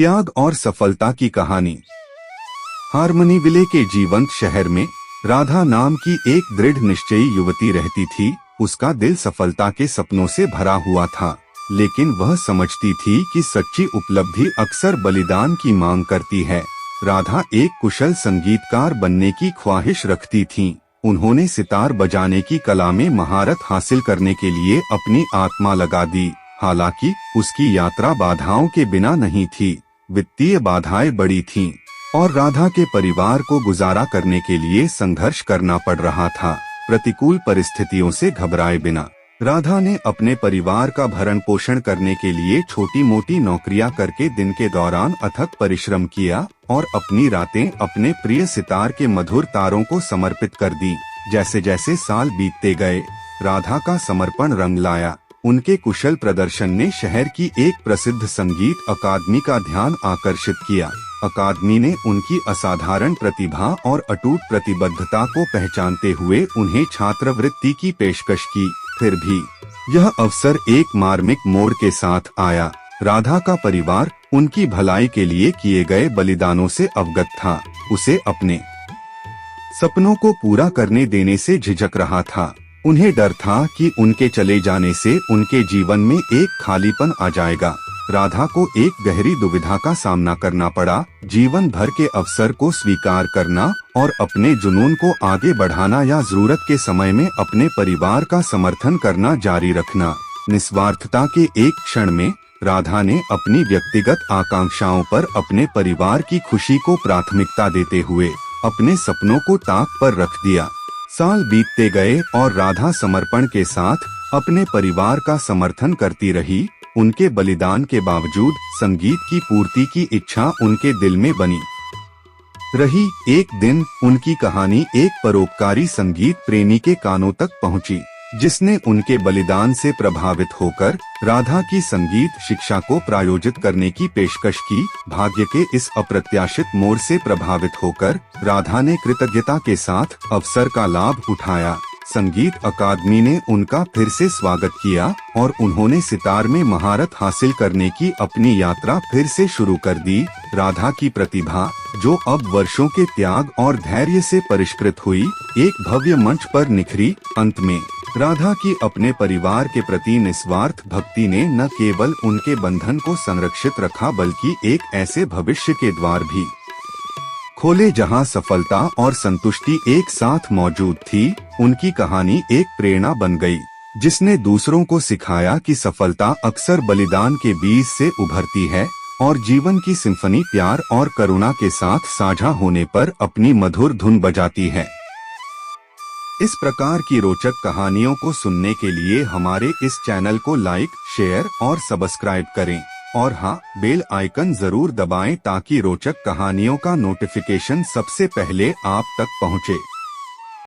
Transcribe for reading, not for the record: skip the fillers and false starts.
त्याग और सफलता की कहानी। हारमनी विले के जीवंत शहर में राधा नाम की एक दृढ़ निश्चयी युवती रहती थी। उसका दिल सफलता के सपनों से भरा हुआ था, लेकिन वह समझती थी कि सच्ची उपलब्धि अक्सर बलिदान की मांग करती है। राधा एक कुशल संगीतकार बनने की ख्वाहिश रखती थी। उन्होंने सितार बजाने की कला में महारत हासिल करने के लिए अपनी आत्मा लगा दी। हालांकि उसकी यात्रा बाधाओं के बिना नहीं थी। वित्तीय बाधाएं बड़ी थीं और राधा के परिवार को गुजारा करने के लिए संघर्ष करना पड़ रहा था। प्रतिकूल परिस्थितियों से घबराए बिना राधा ने अपने परिवार का भरण पोषण करने के लिए छोटी मोटी नौकरियां करके दिन के दौरान अथक परिश्रम किया और अपनी रातें अपने प्रिय सितार के मधुर तारों को समर्पित कर दी। जैसे जैसे साल बीतते गए, राधा का समर्पण रंग लाया। उनके कुशल प्रदर्शन ने शहर की एक प्रसिद्ध संगीत अकादमी का ध्यान आकर्षित किया। अकादमी ने उनकी असाधारण प्रतिभा और अटूट प्रतिबद्धता को पहचानते हुए उन्हें छात्रवृत्ति की पेशकश की। फिर भी यह अवसर एक मार्मिक मोड़ के साथ आया। राधा का परिवार उनकी भलाई के लिए किए गए बलिदानों से अवगत था। उसे अपने सपनों को पूरा करने देने से झिझक रहा था। उन्हें डर था कि उनके चले जाने से उनके जीवन में एक खालीपन आ जाएगा। राधा को एक गहरी दुविधा का सामना करना पड़ा, जीवन भर के अवसर को स्वीकार करना और अपने जुनून को आगे बढ़ाना या जरूरत के समय में अपने परिवार का समर्थन करना जारी रखना। निस्वार्थता के एक क्षण में राधा ने अपनी व्यक्तिगत आकांक्षाओं पर अपने परिवार की खुशी को प्राथमिकता देते हुए अपने सपनों को ताक पर रख दिया। साल बीतते गए और राधा समर्पण के साथ अपने परिवार का समर्थन करती रही। उनके बलिदान के बावजूद संगीत की पूर्ति की इच्छा उनके दिल में बनी रही। एक दिन उनकी कहानी एक परोपकारी संगीत प्रेमी के कानों तक पहुंची, जिसने उनके बलिदान से प्रभावित होकर राधा की संगीत शिक्षा को प्रायोजित करने की पेशकश की। भाग्य के इस अप्रत्याशित मोड़ से प्रभावित होकर राधा ने कृतज्ञता के साथ अवसर का लाभ उठाया। संगीत अकादमी ने उनका फिर से स्वागत किया और उन्होंने सितार में महारत हासिल करने की अपनी यात्रा फिर से शुरू कर दी। राधा की प्रतिभा, जो अब वर्षों के त्याग और धैर्य से परिष्कृत हुई, एक भव्य मंच पर निखरी। अंत में राधा की अपने परिवार के प्रति निस्वार्थ भक्ति ने न केवल उनके बंधन को संरक्षित रखा, बल्कि एक ऐसे भविष्य के द्वार भी खोले जहां सफलता और संतुष्टि एक साथ मौजूद थी। उनकी कहानी एक प्रेरणा बन गई, जिसने दूसरों को सिखाया कि सफलता अक्सर बलिदान के बीच से उभरती है और जीवन की सिम्फनी प्यार और करुणा के साथ साझा होने पर अपनी मधुर धुन बजाती है। इस प्रकार की रोचक कहानियों को सुनने के लिए हमारे इस चैनल को लाइक, शेयर और सब्सक्राइब करें। और हाँ, बेल आइकन जरूर दबाएं ताकि रोचक कहानियों का नोटिफिकेशन सबसे पहले आप तक पहुँचे।